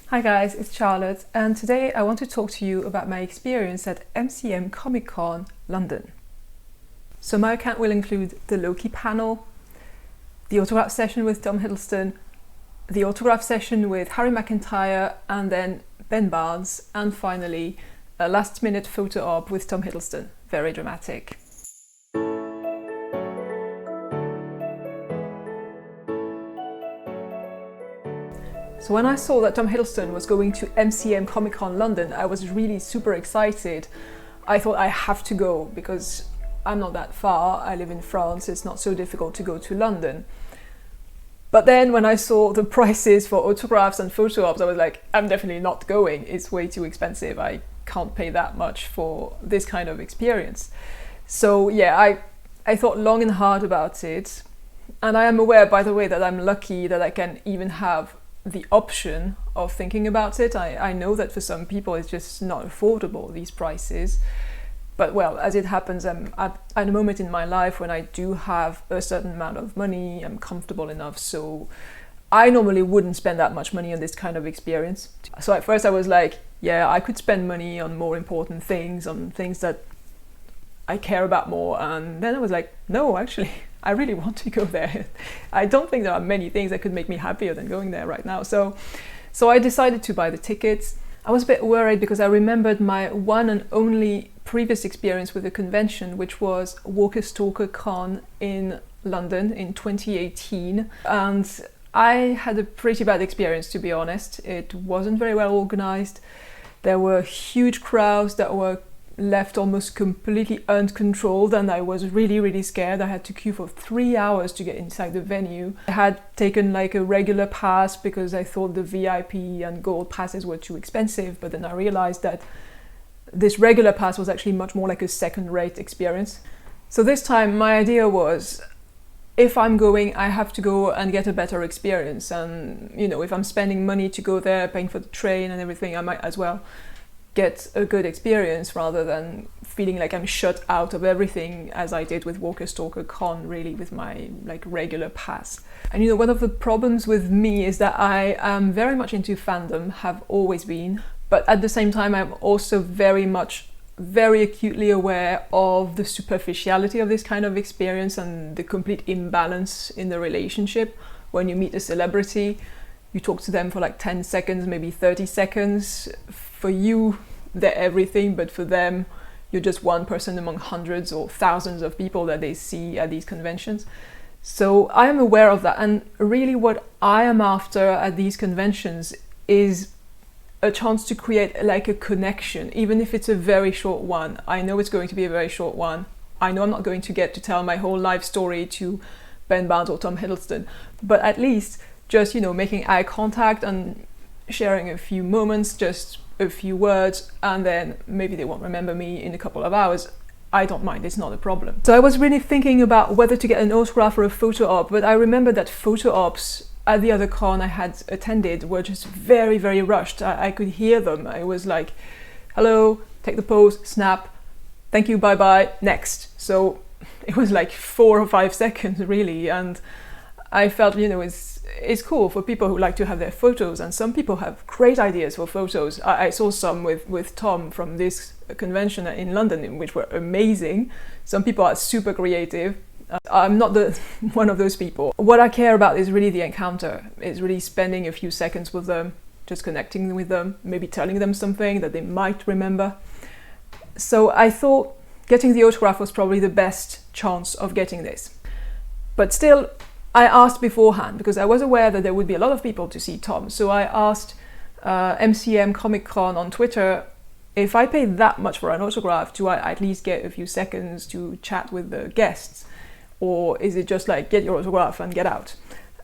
Hi guys, it's Charlotte, and today I want to talk to you about my experience at MCM Comic Con London. So my account will include the Loki panel, the autograph session with Tom Hiddleston, the autograph session with Harry McEntire, and then Ben Barnes, and finally a last-minute photo op with Tom Hiddleston. Very dramatic. So when I saw that Tom Hiddleston was going to MCM Comic Con London, I was really super excited. I thought I have to go because I'm not that far. I live in France. It's not so difficult to go to London. But then when I saw the prices for autographs and photo ops, I was like, I'm definitely not going. It's way too expensive. I can't pay that much for this kind of experience. So yeah, I thought long and hard about it. And I am aware, by the way, that I'm lucky that I can even have the option of thinking about it. I know that for some people it's just not affordable, these prices. But well, as it happens, I'm at a moment in my life when I do have a certain amount of money, I'm comfortable enough, so I normally wouldn't spend that much money on this kind of experience. So at first I was like, yeah, I could spend money on more important things, on things that I care about more, and then I was like, no, actually, I really want to go there. I don't think there are many things that could make me happier than going there right now. So I decided to buy the tickets. I was a bit worried because I remembered my one and only previous experience with the convention, which was Walker Stalker Con in London in 2018. And I had a pretty bad experience, to be honest. It wasn't very well organized. There were huge crowds that were left almost completely uncontrolled, and I was really scared. I had to queue for 3 hours to get inside the venue. I had taken like a regular pass because I thought the VIP and gold passes were too expensive, but then I realized that this regular pass was actually much more like a second-rate experience. So this time my idea was, if I'm going, I have to go and get a better experience, and you know, if I'm spending money to go there, paying for the train and everything, I might as well get a good experience rather than feeling like I'm shut out of everything, as I did with Walker Stalker Con, really, with my like regular pass. And you know, one of the problems with me is that I am very much into fandom, have always been, but at the same time I'm also very acutely aware of the superficiality of this kind of experience and the complete imbalance in the relationship. When you meet a celebrity, you talk to them for like 10 seconds, maybe 30 seconds. For you, they're everything, but for them, you're just one person among hundreds or thousands of people that they see at these conventions. So I am aware of that, and really what I am after at these conventions is a chance to create like a connection, even if it's a very short one. I know it's going to be a very short one. I know I'm not going to get to tell my whole life story to Ben Barnes or Tom Hiddleston, but at least just, you know, making eye contact and sharing a few moments, just a few words, and then maybe they won't remember me in a couple of hours. I don't mind, it's not a problem. So I was really thinking about whether to get an autograph or a photo op, but I remember that photo ops at the other con I had attended were just very rushed. I could hear them. I was like, hello, take the pose, snap, thank you, bye, next. So it was like 4 or 5 seconds really, and I felt, you know, it's cool for people who like to have their photos, and some people have great ideas for photos. I saw some with Tom from this convention in London, which were amazing. Some people are super creative. I'm not one of those people. What I care about is really the encounter. It's really spending a few seconds with them, just connecting with them, maybe telling them something that they might remember. So I thought getting the autograph was probably the best chance of getting this. But still, I asked beforehand because I was aware that there would be a lot of people to see Tom. So I asked MCM Comic Con on Twitter, if I pay that much for an autograph, do I at least get a few seconds to chat with the guests? Or is it just like, get your autograph and get out?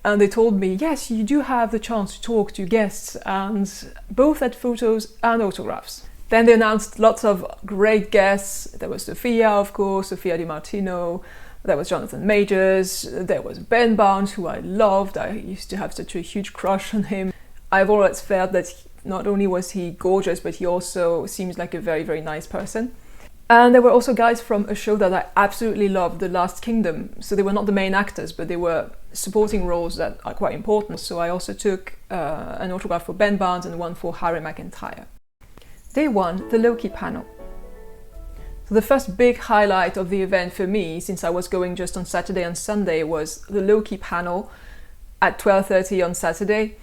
And they told me, yes, you do have the chance to talk to guests, and both at photos and autographs. Then they announced lots of great guests. There was Sophia, of course, Sophia Di Martino. There was Jonathan Majors, there was Ben Barnes, who I loved. I used to have such a huge crush on him. I've always felt that not only was he gorgeous, but he also seems like a very nice person. And there were also guys from a show that I absolutely loved, The Last Kingdom. So they were not the main actors, but they were supporting roles that are quite important. So I also took an autograph for Ben Barnes and one for Harry McEntire. Day 1, the Loki panel. So the first big highlight of the event for me, since I was going just on Saturday and Sunday, was the Loki panel at 12:30 on Saturday.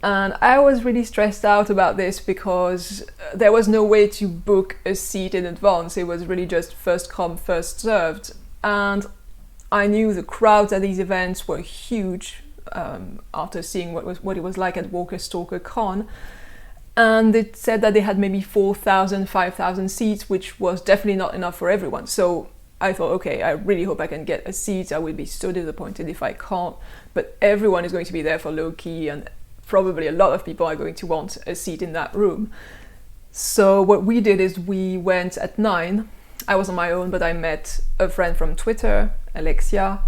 And I was really stressed out about this because there was no way to book a seat in advance. It was really just first come, first served. And I knew the crowds at these events were huge after seeing what it was like at Walker Stalker Con. And it said that they had maybe 4,000, 5,000 seats, which was definitely not enough for everyone. So I thought, okay, I really hope I can get a seat. I would be so disappointed if I can't. But everyone is going to be there for Loki, and probably a lot of people are going to want a seat in that room. So what we did is we went at 9. I was on my own, but I met a friend from Twitter, Alexia,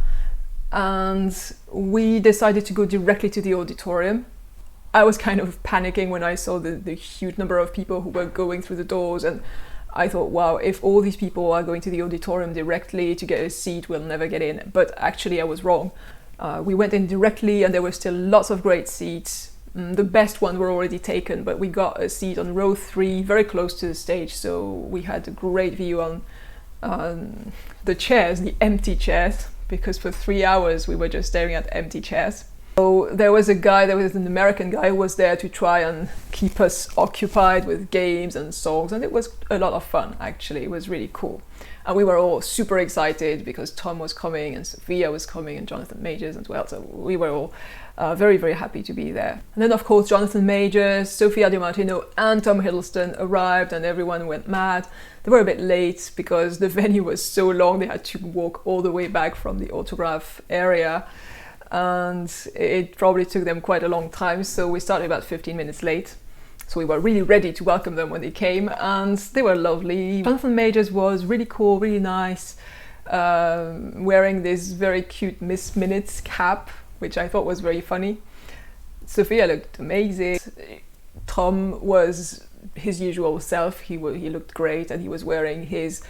and we decided to go directly to the auditorium. I was kind of panicking when I saw the huge number of people who were going through the doors, and I thought, wow, if all these people are going to the auditorium directly to get a seat, we'll never get in. But actually I was wrong. We went in directly and there were still lots of great seats. The best ones were already taken, but we got a seat on row 3, very close to the stage, so we had a great view on the chairs, the empty chairs, because for 3 hours we were just staring at empty chairs. So there was an American guy who was there to try and keep us occupied with games and songs, and it was a lot of fun, actually. It was really cool. And we were all super excited because Tom was coming and Sophia was coming and Jonathan Majors as well, so we were all very, very happy to be there. And then of course Jonathan Majors, Sophia Di Martino and Tom Hiddleston arrived and everyone went mad. They were a bit late because the venue was so long, they had to walk all the way back from the autograph area. And it probably took them quite a long time, so we started about 15 minutes late. So we were really ready to welcome them when they came, and they were lovely. Jonathan Majors was really cool, really nice, wearing this very cute Miss Minutes cap, which I thought was very funny. Sophia looked amazing. Tom was his usual self. He looked great, and he was wearing his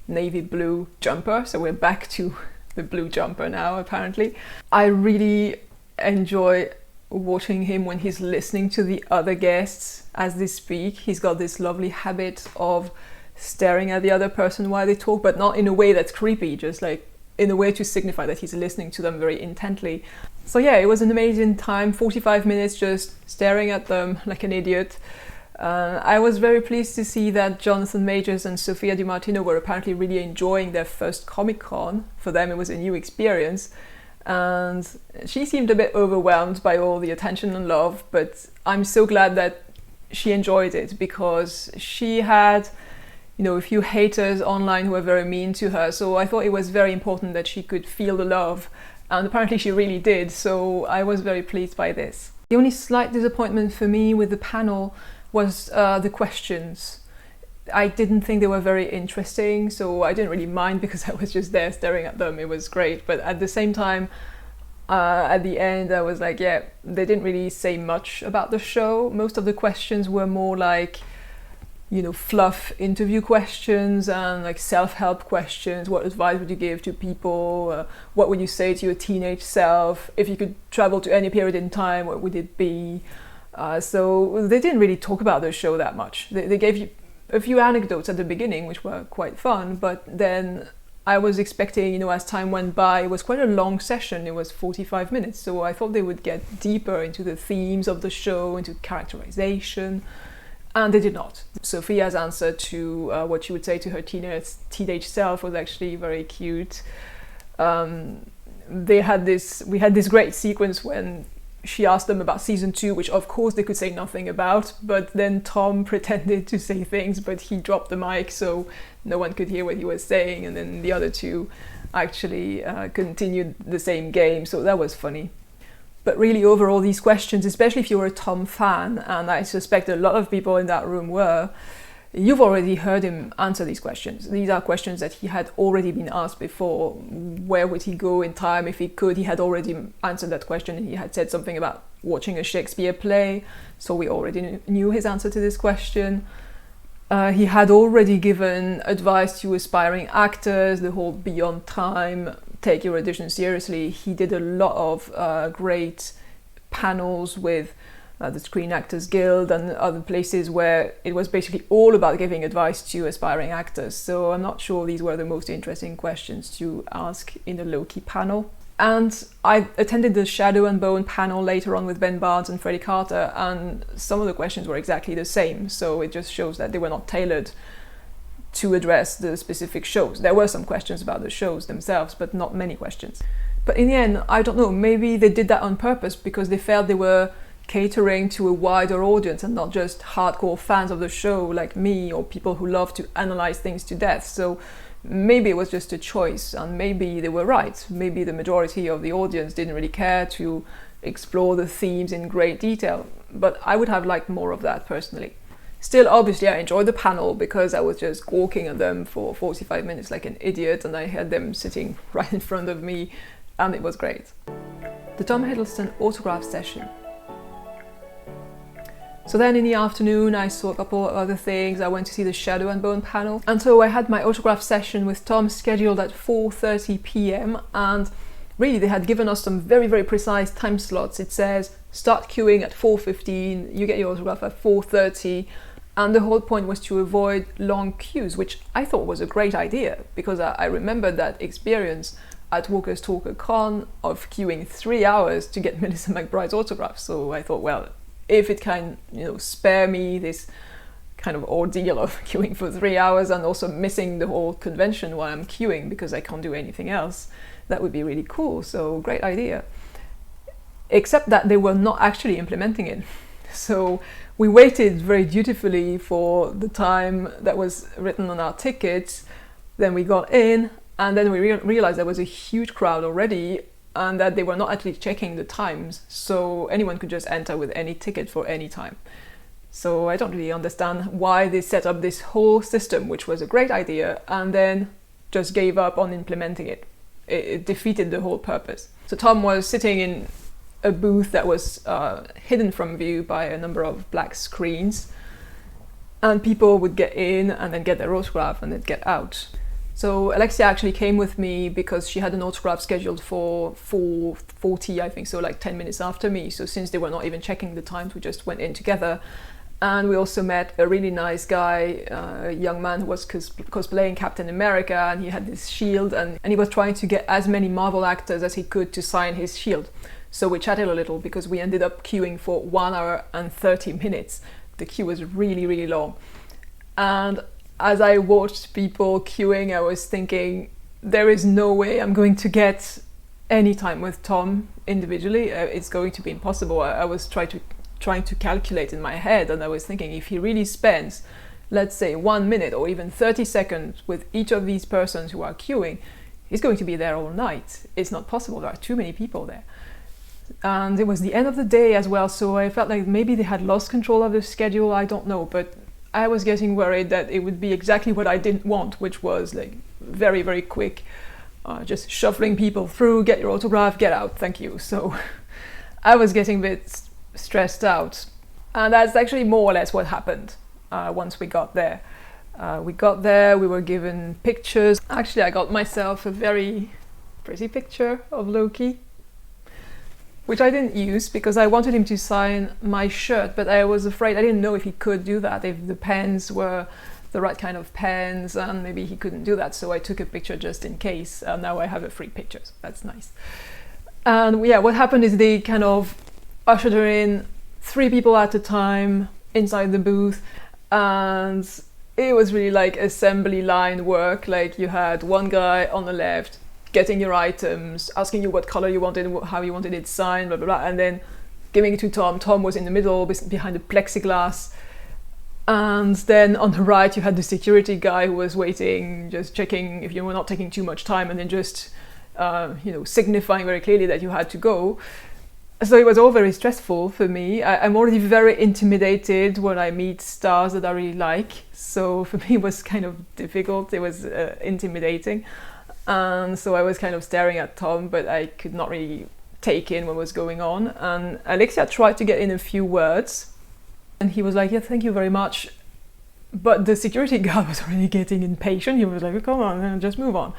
navy blue jumper, so we're back to the blue jumper now, apparently. I really enjoy watching him when he's listening to the other guests as they speak. He's got this lovely habit of staring at the other person while they talk, but not in a way that's creepy, just like in a way to signify that he's listening to them very intently. So yeah, it was an amazing time, 45 minutes just staring at them like an idiot. I was very pleased to see that Jonathan Majors and Sophia Di Martino were apparently really enjoying their first Comic-Con. For them it was a new experience, and she seemed a bit overwhelmed by all the attention and love, but I'm so glad that she enjoyed it, because she had, a few haters online who were very mean to her, so I thought it was very important that she could feel the love, and apparently she really did, so I was very pleased by this. The only slight disappointment for me with the panel was the questions. I didn't think they were very interesting, so I didn't really mind because I was just there staring at them. It was great, but at the same time, at the end I was like, yeah, they didn't really say much about the show. Most of the questions were more like, fluff interview questions and like self-help questions. What advice would you give to people? What would you say to your teenage self? If you could travel to any period in time, what would it be? So they didn't really talk about the show that much. They gave you a few anecdotes at the beginning, which were quite fun, but then I was expecting, as time went by, it was quite a long session. It was 45 minutes, so I thought they would get deeper into the themes of the show, into characterization, and they did not. Sophia's answer to what she would say to her teenage self was actually very cute. We had this great sequence when she asked them about season 2, which of course they could say nothing about, but then Tom pretended to say things, but he dropped the mic so no one could hear what he was saying, and then the other two actually continued the same game, so that was funny. But really, overall, these questions, especially if you're a Tom fan, and I suspect a lot of people in that room were, you've already heard him answer these questions. These are questions that he had already been asked before. Where would he go in time if he could? He had already answered that question, and he had said something about watching a Shakespeare play, so we already knew his answer to this question. He had already given advice to aspiring actors, the whole beyond time, take your audition seriously. He did a lot of great panels with the Screen Actors Guild and other places where it was basically all about giving advice to aspiring actors. So I'm not sure these were the most interesting questions to ask in the Loki panel. And I attended the Shadow and Bone panel later on with Ben Barnes and Freddie Carter, and some of the questions were exactly the same. So it just shows that they were not tailored to address the specific shows. There were some questions about the shows themselves, but not many questions. But in the end, I don't know, maybe they did that on purpose because they felt they were catering to a wider audience and not just hardcore fans of the show like me, or people who love to analyze things to death. So maybe it was just a choice, and maybe they were right. Maybe the majority of the audience didn't really care to explore the themes in great detail, but I would have liked more of that personally. Still, obviously, I enjoyed the panel because I was just gawking at them for 45 minutes like an idiot, and I had them sitting right in front of me, and it was great. The Tom Hiddleston autograph session. So then in the afternoon I saw a couple of other things. I went to see the Shadow and Bone panel, and so I had my autograph session with Tom scheduled at 4:30 p.m. and really they had given us some very, very precise time slots. It says start queuing at 4:15, you get your autograph at 4:30, and the whole point was to avoid long queues, which I thought was a great idea because I remembered that experience at Walker's Talker Con of queuing 3 hours to get Melissa McBride's autograph. So I thought, well, if it can, spare me this kind of ordeal of queuing for 3 hours and also missing the whole convention while I'm queuing because I can't do anything else, that would be really cool. So great idea. Except that they were not actually implementing it. So we waited very dutifully for the time that was written on our tickets. Then we got in, and then we realized there was a huge crowd already, and that they were not actually checking the times, so anyone could just enter with any ticket for any time. So I don't really understand why they set up this whole system, which was a great idea, and then just gave up on implementing it. It defeated the whole purpose. So Tom was sitting in a booth that was hidden from view by a number of black screens, and people would get in and then get their autograph and then get out. So Alexia actually came with me because she had an autograph scheduled for 4:40, I think, so like 10 minutes after me. So since they were not even checking the times, we just went in together. And we also met a really nice guy, a young man who was cosplaying Captain America, and he had this shield, and he was trying to get as many Marvel actors as he could to sign his shield. So we chatted a little because we ended up queuing for 1 hour and 30 minutes. The queue was really, really long. And as I watched people queuing, I was thinking, there is no way I'm going to get any time with Tom individually. It's going to be impossible. I was trying to calculate in my head, and I was thinking, if he really spends, let's say 1 minute or even 30 seconds with each of these persons who are queuing, he's going to be there all night. It's not possible. There are too many people there. And it was the end of the day as well, so I felt like maybe they had lost control of the schedule. I don't know, but I was getting worried that it would be exactly what I didn't want, which was like very, very quick, just shuffling people through, get your autograph, get out, thank you. So I was getting a bit stressed out. And that's actually more or less what happened once we got there. We were given pictures. Actually, I got myself a very pretty picture of Loki, which I didn't use because I wanted him to sign my shirt, but I was afraid, I didn't know if he could do that, if the pens were the right kind of pens, and maybe he couldn't do that, so I took a picture just in case, and now I have a free picture, so that's nice. And yeah, what happened is they kind of ushered her in 3 people at a time inside the booth, and it was really like assembly line work. Like you had one guy on the left getting your items, asking you what color you wanted, how you wanted it signed, blah, blah, blah, and then giving it to Tom. Tom was in the middle, behind the plexiglass. And then on the right, you had the security guy who was waiting, just checking if you were not taking too much time, and then just, signifying very clearly that you had to go. So it was all very stressful for me. I'm already very intimidated when I meet stars that I really like. So for me, it was kind of difficult. It was intimidating. And so I was kind of staring at Tom, but I could not really take in what was going on. And Alexia tried to get in a few words, and he was like, yeah, thank you very much. But the security guard was already getting impatient. He was like, come on, just move on.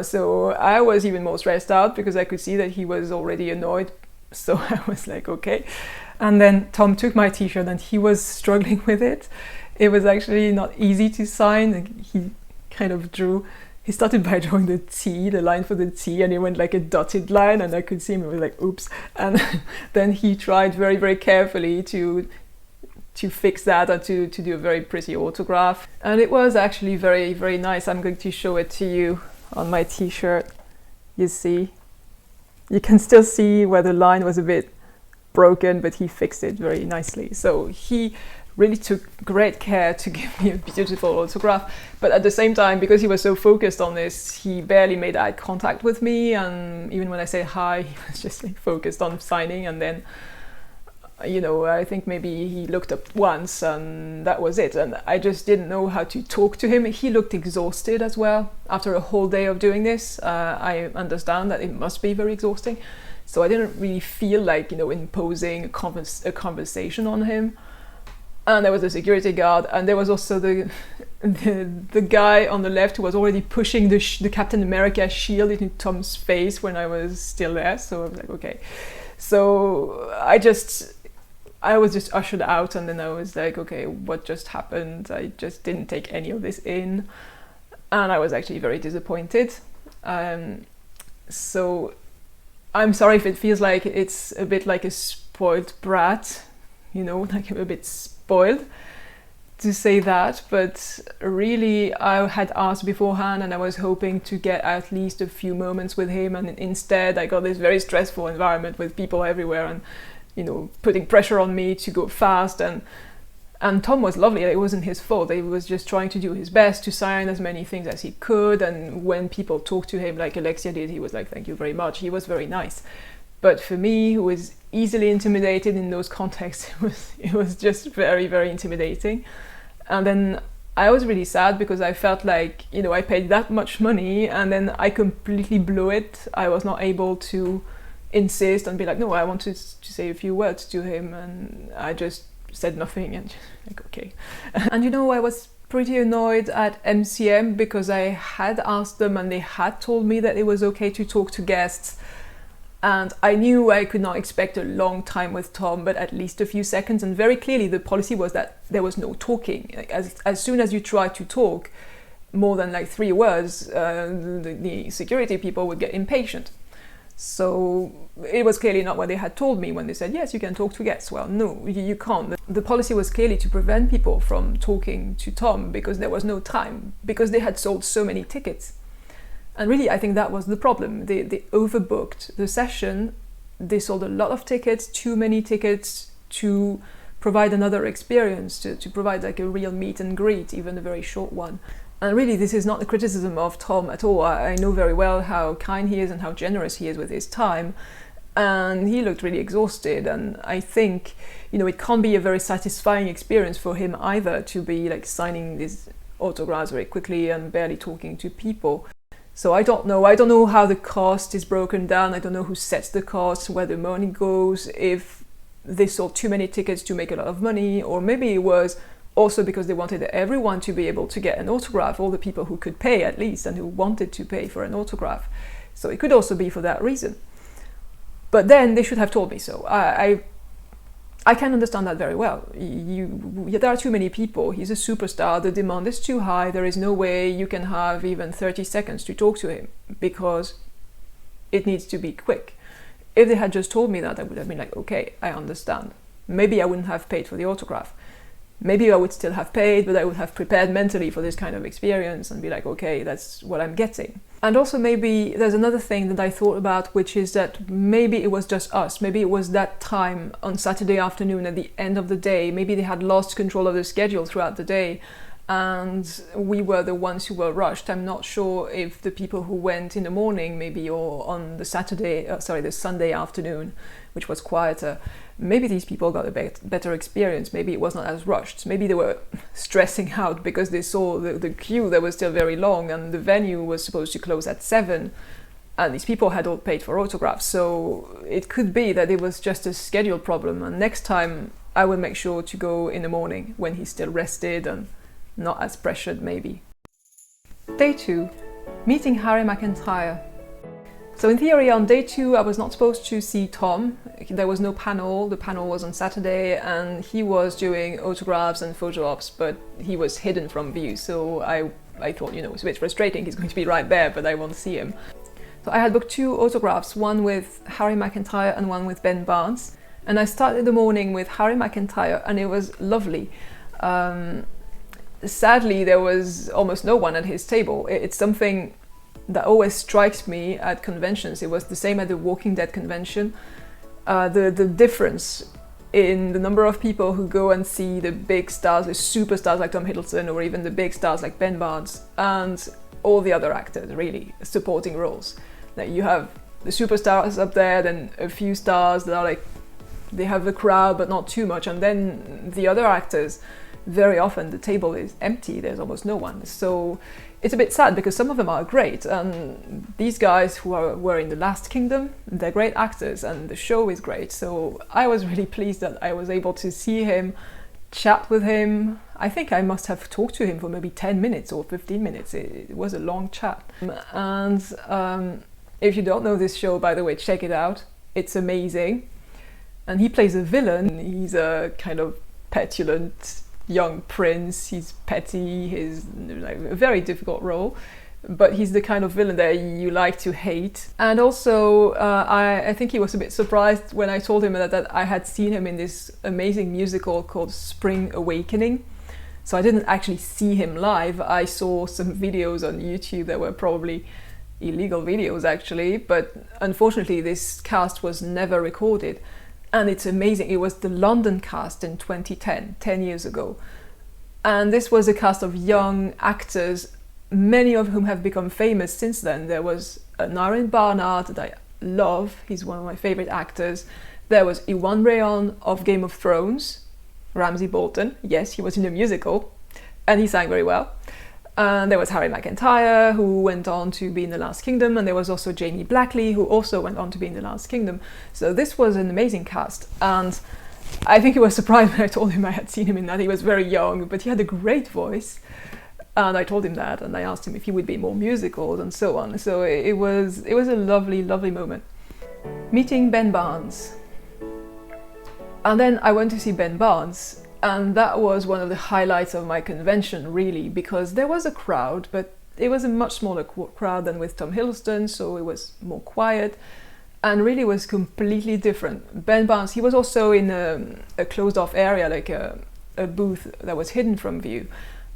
So I was even more stressed out because I could see that he was already annoyed So I was like, okay. And then Tom took my t-shirt and he was struggling with it. It was actually not easy to sign. Like, he kind of he started by drawing the T, the line for the T, and it went like a dotted line, and I could see him, it was like, oops. And then he tried very, very carefully to fix that and to do a very pretty autograph. And it was actually very, very nice. I'm going to show it to you on my t-shirt. You see, you can still see where the line was a bit broken, but he fixed it very nicely. So he really took great care to give me a beautiful autograph, but at the same time, because he was so focused on this, he barely made eye contact with me, and even when I said hi, he was just like focused on signing. And then, you know, I think maybe he looked up once and that was it, and I just didn't know how to talk to him. He looked exhausted as well after a whole day of doing this. I understand that it must be very exhausting, so I didn't really feel like, you know, imposing a conversation on him. And there was a security guard, and there was also the guy on the left who was already pushing the Captain America shield into Tom's face when I was still there. So I was like, okay. So I was just ushered out, and then I was like, okay, what just happened? I just didn't take any of this in, and I was actually very disappointed. So I'm sorry if it feels like it's a bit like a spoiled brat, you know, like I'm a bit spoiled to say that, but really I had asked beforehand and I was hoping to get at least a few moments with him, and instead I got this very stressful environment with people everywhere and, you know, putting pressure on me to go fast. And Tom was lovely. It wasn't his fault. He was just trying to do his best to sign as many things as he could, and when people talked to him like Alexia did, he was like, thank you very much. He was very nice. But for me, who is easily intimidated in those contexts, it was just very, very intimidating. And then I was really sad because I felt like, you know, I paid that much money and then I completely blew it. I was not able to insist and be like, no, I wanted to say a few words to him, and I just said nothing and just like, okay. And you know, I was pretty annoyed at MCM because I had asked them and they had told me that it was okay to talk to guests. And I knew I could not expect a long time with Tom, but at least a few seconds. And very clearly the policy was that there was no talking. Like, as soon as you try to talk more than like 3 words, the security people would get impatient. So it was clearly not what they had told me when they said, yes, you can talk to guests. Well, no, you can't. The policy was clearly to prevent people from talking to Tom because there was no time, because they had sold so many tickets. And really, I think that was the problem. They overbooked the session. They sold a lot of tickets, too many tickets to provide another experience, to provide like a real meet and greet, even a very short one. And really, this is not a criticism of Tom at all. I know very well how kind he is and how generous he is with his time. And he looked really exhausted. And I think, you know, it can't be a very satisfying experience for him either to be like signing these autographs very quickly and barely talking to people. So I don't know how the cost is broken down. I don't know who sets the cost, where the money goes, if they sold too many tickets to make a lot of money, or maybe it was also because they wanted everyone to be able to get an autograph, all the people who could pay at least and who wanted to pay for an autograph. So it could also be for that reason. But then they should have told me so. I can understand that very well. There are too many people. He's a superstar. The demand is too high. There is no way you can have even 30 seconds to talk to him because it needs to be quick. If they had just told me that, I would have been like, okay, I understand. Maybe I wouldn't have paid for the autograph. Maybe I would still have paid, but I would have prepared mentally for this kind of experience and be like, okay, that's what I'm getting. And also maybe there's another thing that I thought about, which is that maybe it was just us. Maybe it was that time on Saturday afternoon at the end of the day. Maybe they had lost control of the schedule throughout the day and we were the ones who were rushed. I'm not sure if the people who went in the morning maybe, or on the the Sunday afternoon, which was quieter, maybe these people got a better experience. Maybe it was not as rushed. Maybe they were stressing out because they saw the queue that was still very long and the venue was supposed to close at 7 and these people had all paid for autographs. So it could be that it was just a schedule problem, and next time I will make sure to go in the morning when he's still rested and not as pressured maybe. Day 2. Meeting Harry McEntire. So in theory, on day 2, I was not supposed to see Tom. There was no panel. The panel was on Saturday, and he was doing autographs and photo ops, but he was hidden from view. So I thought, it's a bit frustrating. He's going to be right there, but I won't see him. So I had booked 2 autographs, one with Harry McEntire and one with Ben Barnes. And I started the morning with Harry McEntire, and it was lovely. Sadly, there was almost no one at his table. It's something that always strikes me at conventions. It was the same at the Walking Dead convention. The difference in the number of people who go and see the big stars, the superstars like Tom Hiddleston, or even the big stars like Ben Barnes, and all the other actors, really, supporting roles. Like you have the superstars up there, then a few stars that are like, they have a crowd but not too much, and then the other actors, very often the table is empty, there's almost no one. So it's a bit sad because some of them are great, and these guys who were in The Last Kingdom, they're great actors and the show is great. So I was really pleased that I was able to see him, chat with him. I think I must have talked to him for maybe 10 minutes or 15 minutes. It was a long chat. And if you don't know this show, by the way, check it out. It's amazing. And he plays a villain. He's a kind of petulant young prince. He's petty. He's like a very difficult role, but he's the kind of villain that you like to hate. And also, I think he was a bit surprised when I told him that I had seen him in this amazing musical called Spring Awakening. So I didn't actually see him live. I saw some videos on YouTube that were probably illegal videos actually, but unfortunately this cast was never recorded. And it's amazing. It was the London cast in 2010, 10 years ago. And this was a cast of young actors, many of whom have become famous since then. There was Naren Barnard that I love. He's one of my favorite actors. There was Iwan Rheon of Game of Thrones, Ramsay Bolton. Yes, he was in a musical and he sang very well. And there was Harry McEntire, who went on to be in The Last Kingdom, and there was also Jamie Blackley, who also went on to be in The Last Kingdom. So this was an amazing cast, and I think he was surprised when I told him I had seen him in that. He was very young, but he had a great voice, and I told him that, and I asked him if he would be more musicals and so on. So it was a lovely, lovely moment. Meeting Ben Barnes. And then I went to see Ben Barnes. And that was one of the highlights of my convention, really, because there was a crowd, but it was a much smaller crowd than with Tom Hiddleston, so it was more quiet and really was completely different. Ben Barnes, he was also in a closed-off area, like a booth that was hidden from view.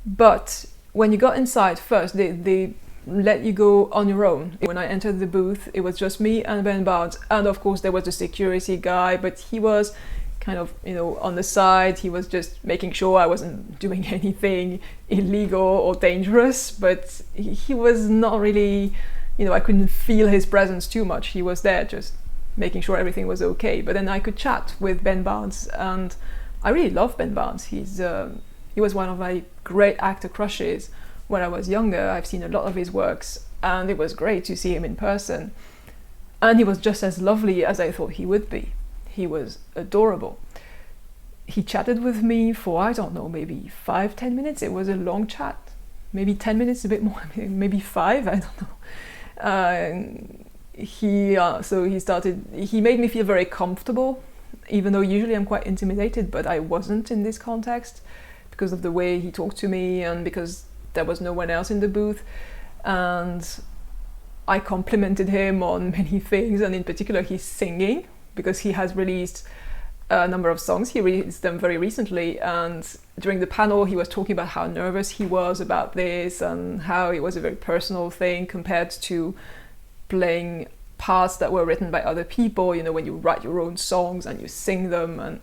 But when you got inside first, they let you go on your own. When I entered the booth, it was just me and Ben Barnes, and of course there was the security guy, but he was kind of, on the side. He was just making sure I wasn't doing anything illegal or dangerous, but he was not really, I couldn't feel his presence too much. He was there just making sure everything was okay. But then I could chat with Ben Barnes, and I really love Ben Barnes. He was one of my great actor crushes when I was younger. I've seen a lot of his works, and it was great to see him in person. And he was just as lovely as I thought he would be. He was adorable. He chatted with me for, I don't know, maybe 5-10 minutes. It was a long chat. Maybe 10 minutes, a bit more, maybe 5, I don't know. He made me feel very comfortable, even though usually I'm quite intimidated, but I wasn't in this context because of the way he talked to me and because there was no one else in the booth. And I complimented him on many things, and in particular his singing, because he has released a number of songs. He released them very recently, and during the panel he was talking about how nervous he was about this and how it was a very personal thing compared to playing parts that were written by other people, when you write your own songs and you sing them and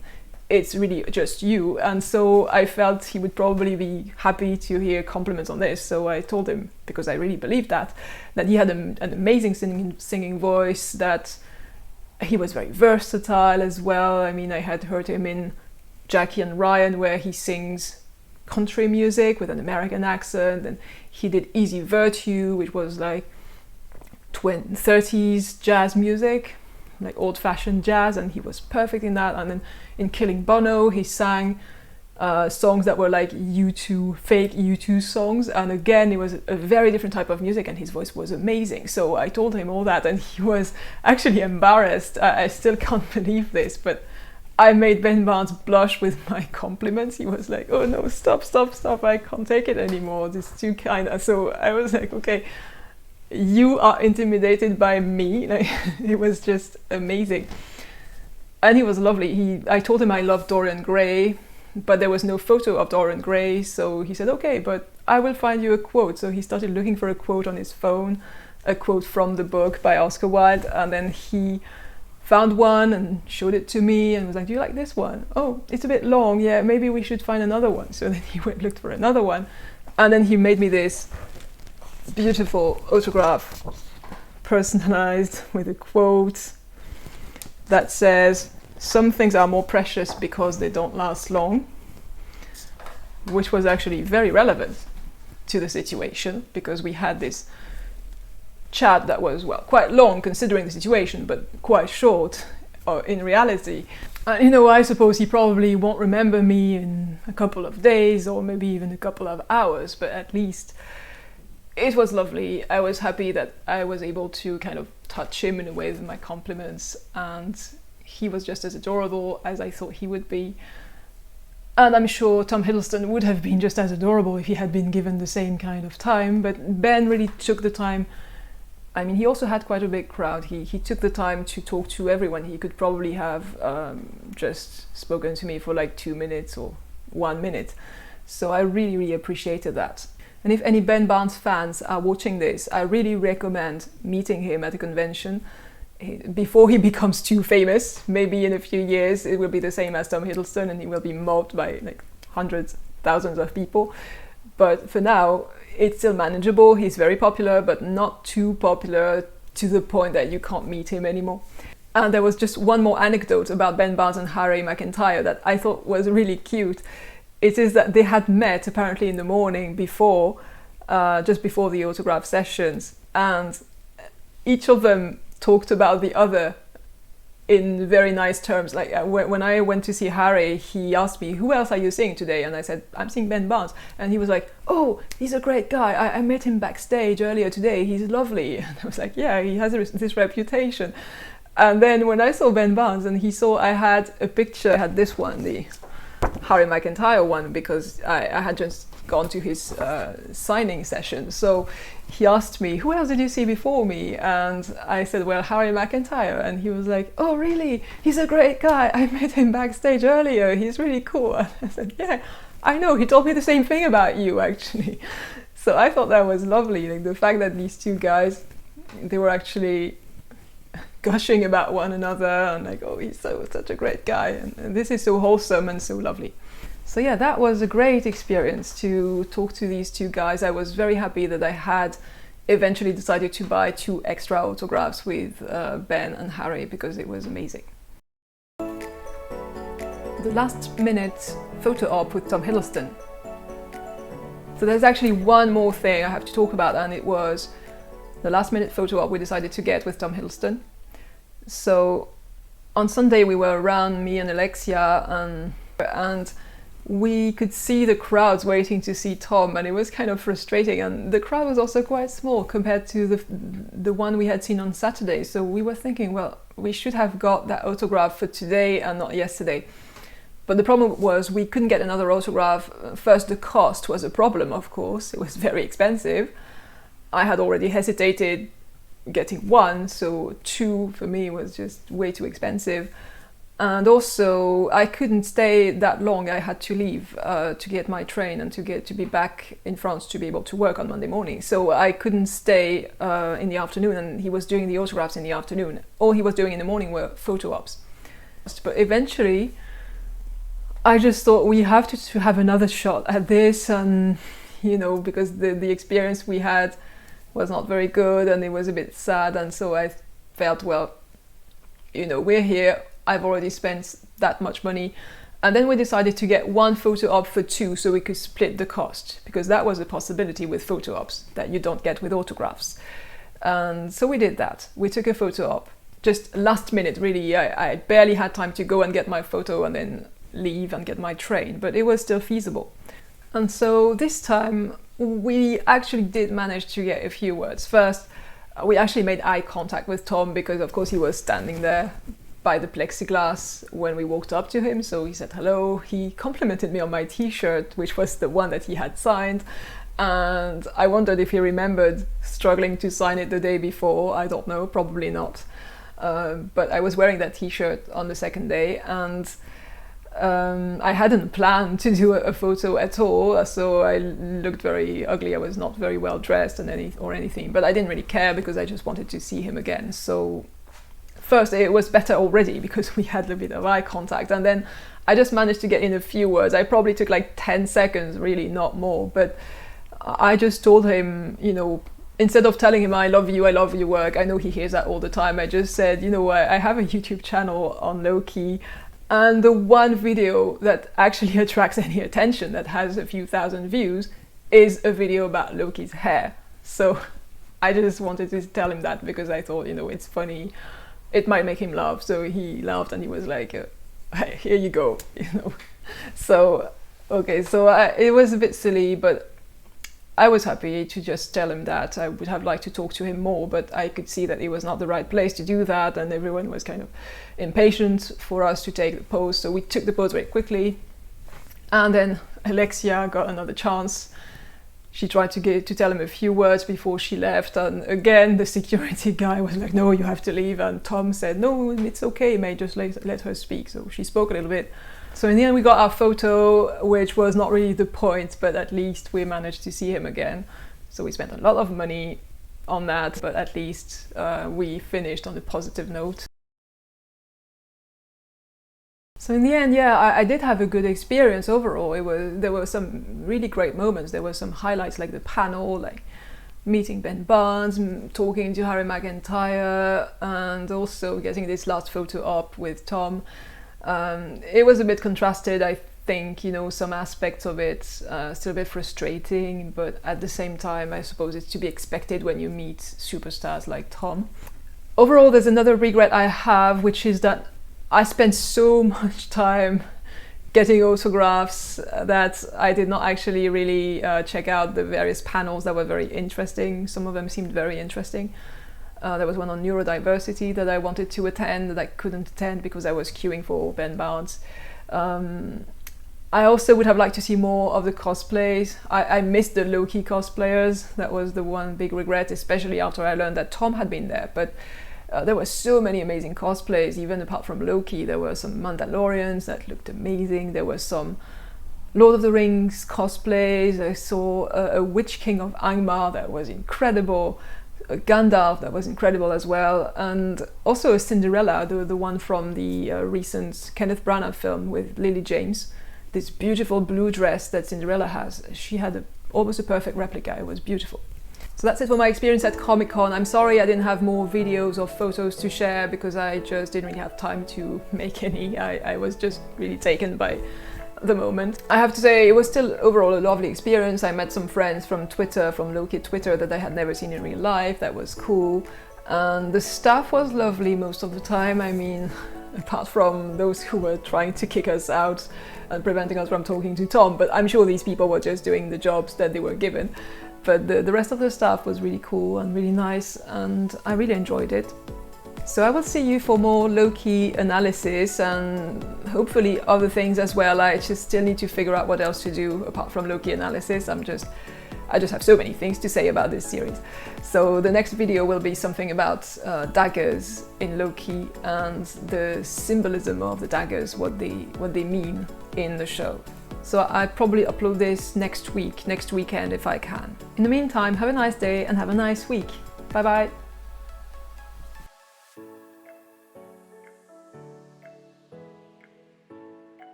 it's really just you. And so I felt he would probably be happy to hear compliments on this. So I told him, because I really believed that he had an amazing singing voice, that he was very versatile as well. I mean, I had heard him in Jackie and Ryan, where he sings country music with an American accent, and he did Easy Virtue, which was like 30s jazz music, like old-fashioned jazz, and he was perfect in that. And then in Killing Bono, he sang songs that were like U2, fake U2 songs, and again it was a very different type of music, and his voice was amazing. So I told him all that, and he was actually embarrassed. I still can't believe this, but I made Ben Barnes blush with my compliments. He was like, "Oh no, stop, I can't take it anymore, this is too kind." So I was like, okay, you are intimidated by me. Like, it was just amazing. And he was lovely. I told him I loved Dorian Gray, but there was no photo of Dorian Gray, so he said, okay, but I will find you a quote. So he started looking for a quote on his phone, a quote from the book by Oscar Wilde, and then he found one and showed it to me and was like, do you like this one? Oh, it's a bit long, yeah, maybe we should find another one. So then he went looked for another one, and then he made me this beautiful autograph, personalized with a quote that says, "Some things are more precious because they don't last long," which was actually very relevant to the situation, because we had this chat that was, well, quite long considering the situation, but quite short in reality. And I suppose he probably won't remember me in a couple of days or maybe even a couple of hours, but at least it was lovely. I was happy that I was able to kind of touch him in a way with my compliments, and he was just as adorable as I thought he would be. And I'm sure Tom Hiddleston would have been just as adorable if he had been given the same kind of time, but Ben really took the time. I mean, he also had quite a big crowd. He took the time to talk to everyone. He could probably have just spoken to me for like 2 minutes or 1 minute. So I really, really appreciated that. And if any Ben Barnes fans are watching this, I really recommend meeting him at a convention before he becomes too famous. Maybe in a few years it will be the same as Tom Hiddleston and he will be mobbed by like hundreds, thousands of people. But for now, it's still manageable. He's very popular, but not too popular to the point that you can't meet him anymore. And there was just one more anecdote about Ben Barnes and Harry McEntire that I thought was really cute. It is that they had met apparently in the morning before, just before the autograph sessions, and each of them talked about the other in very nice terms. Like when I went to see Harry, he asked me, "Who else are you seeing today?" And I said, "I'm seeing Ben Barnes." And he was like, "Oh, he's a great guy. I met him backstage earlier today. He's lovely." And I was like, "Yeah, he has this reputation." And then when I saw Ben Barnes and he saw I had a picture, I had this one, the Harry McEntire one, because I had just gone to his signing session. So he asked me, "Who else did you see before me?" And I said, "Well, Harry McEntire." And he was like, "Oh, really? He's a great guy. I met him backstage earlier. He's really cool." And I said, "Yeah, I know. He told me the same thing about you, actually." So I thought that was lovely. Like the fact that these two guys, they were actually gushing about one another and like, "Oh, he's such a great guy." And this is so wholesome and so lovely. So yeah, that was a great experience to talk to these two guys. I was very happy that I had eventually decided to buy 2 extra autographs with Ben and Harry, because it was amazing. The last minute photo op with Tom Hiddleston. So there's actually one more thing I have to talk about, and it was the last minute photo op we decided to get with Tom Hiddleston. So on Sunday we were around, me and Alexia, and we could see the crowds waiting to see Tom, and it was kind of frustrating. And the crowd was also quite small compared to the one we had seen on Saturday. So we were thinking, well, we should have got that autograph for today and not yesterday. But the problem was we couldn't get another autograph. First, the cost was a problem, of course. It was very expensive. I had already hesitated getting 1, so 2 for me was just way too expensive. And also I couldn't stay that long. I had to leave to get my train and to be back in France to be able to work on Monday morning. So I couldn't stay in the afternoon, and he was doing the autographs in the afternoon. All he was doing in the morning were photo ops. But eventually I just thought we have to have another shot at this, and because the experience we had was not very good and it was a bit sad. And so I felt, well, we're here, I've already spent that much money. And then we decided to get 1 photo op for 2 so we could split the cost, because that was a possibility with photo ops that you don't get with autographs. And so we did that. We took a photo op just last minute, really. I barely had time to go and get my photo, and then leave and get my train, but it was still feasible. And so this time we actually did manage to get a few words. First, we actually made eye contact with Tom because of course he was standing there by the plexiglass when we walked up to him, so he said hello. He complimented me on my t-shirt, which was the one that he had signed, and I wondered if he remembered struggling to sign it the day before. I don't know, probably not. But I was wearing that t-shirt on the second day, and I hadn't planned to do a photo at all, so I looked very ugly. I was not very well dressed and anything, but I didn't really care because I just wanted to see him again. So first, it was better already because we had a bit of eye contact, and then I just managed to get in a few words. I probably took like 10 seconds, really, not more, but I just told him, you know, instead of telling him I love your work, I know he hears that all the time, I just said, you know, I have a YouTube channel on Loki, and the one video that actually attracts any attention, that has a few thousand views, is a video about Loki's hair. So I just wanted to tell him that because I thought, you know, it's funny, it might make him laugh. So he laughed and he was like, hey, here you go, you know. So, okay, so it was a bit silly, but I was happy to just tell him that. I would have liked to talk to him more, but I could see that it was not the right place to do that, and everyone was kind of impatient for us to take the pose. So we took the pose very quickly, and then Alexia got another chance. She tried to tell him a few words before she left, and again the security guy was like, no, you have to leave, and Tom said, no, it's okay, mate, just let her speak. So she spoke a little bit. So in the end we got our photo, which was not really the point, but at least we managed to see him again. So we spent a lot of money on that, but at least we finished on a positive note. So in the end, yeah, I did have a good experience overall. There were some really great moments. There were some highlights, like the panel, like meeting Ben Barnes, talking to Harry McEntire, and also getting this last photo up with Tom. It was a bit contrasted, I think, you know, some aspects of it still a bit frustrating, but at the same time, I suppose it's to be expected when you meet superstars like Tom. Overall, there's another regret I have, which is that I spent so much time getting autographs that I did not actually really check out the various panels that were very interesting. Some of them seemed very interesting. There was one on neurodiversity that I wanted to attend that I couldn't attend because I was queuing for Ben Barnes. I also would have liked to see more of the cosplays. I missed the Loki cosplayers. That was the one big regret, especially after I learned that Tom had been there. But there were so many amazing cosplays, even apart from Loki. There were some Mandalorians that looked amazing. There were some Lord of the Rings cosplays. I saw a Witch King of Angmar that was incredible. A Gandalf that was incredible as well. And also a Cinderella, the one from the recent Kenneth Branagh film with Lily James. This beautiful blue dress that Cinderella has. She had almost a perfect replica. It was beautiful. So that's it for my experience at Comic Con. I'm sorry I didn't have more videos or photos to share because I just didn't really have time to make any. I was just really taken by the moment. I have to say it was still overall a lovely experience. I met some friends from Twitter, from Loki Twitter, that I had never seen in real life. That was cool. And the staff was lovely most of the time. I mean, apart from those who were trying to kick us out and preventing us from talking to Tom, but I'm sure these people were just doing the jobs that they were given. But the rest of the staff was really cool and really nice, and I really enjoyed it. So I will see you for more Loki analysis and hopefully other things as well. I just still need to figure out what else to do apart from Loki analysis. I just have so many things to say about this series. So the next video will be something about daggers in Loki and the symbolism of the daggers, what they mean in the show. So I'll probably upload this next weekend if I can. In the meantime, have a nice day and have a nice week. Bye bye!